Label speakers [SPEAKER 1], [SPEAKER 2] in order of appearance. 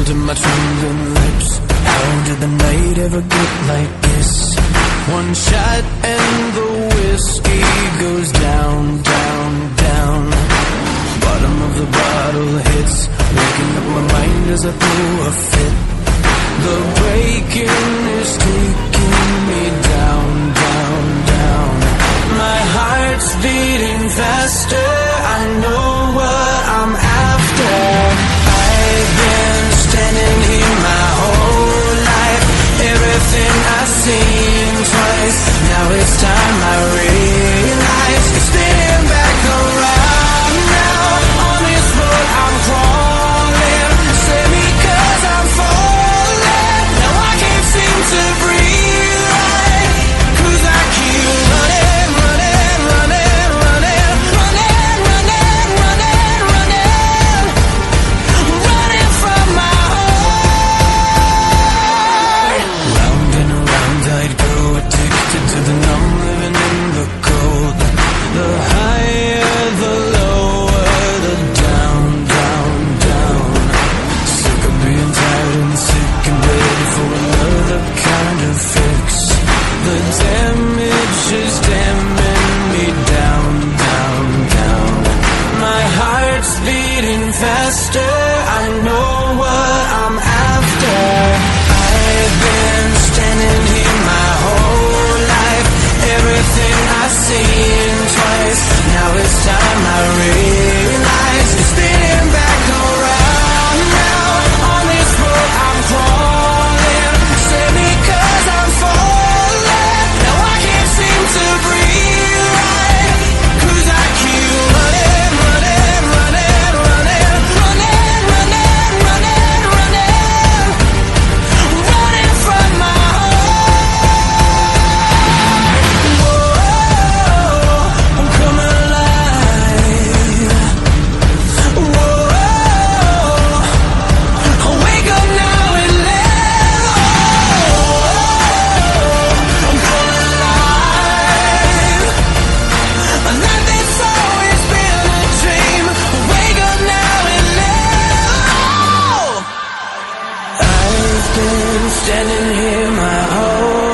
[SPEAKER 1] to my trembling lips. How did the night ever get like this? One shot and the whiskey goes down, down, down. Bottom of the bottle hits, waking up my mind as I throw a fit. The breaking is taking me down, down, down. My heart's beating faster, I know what I'm after. I've been standing here my whole life, everything I've seen twice. Now it's time I realize it's spinning back around now. On this road I'm crawling, save me 'cause I'm falling. Now I can't seem to breathe right, 'cause I keep running, running, running, running, running, running, running, running, running from my heart. Round and around I'd go, addicted to the numb, living in the cold. The higher, the lower, the down, down, down. Sick of being tired and sick and ready for another kind of fix. The damage is damning me down, down, down. My heart's beating faster, I know what I'm after. I've been standing here my whole life, everything I've seen twice. Now it's time I realize it's spinning back around now. On this road I'm crawling, save me 'cause I'm falling. Now I can't seem to breathe right, 'cause I keep running, running, running, running, running, running, running, running, running from my heart. Whoa, I'm coming alive. Whoa, wake up now and live. I'm coming alive. And that it's always been a dream. Wake up now and live. I've been standing here my whole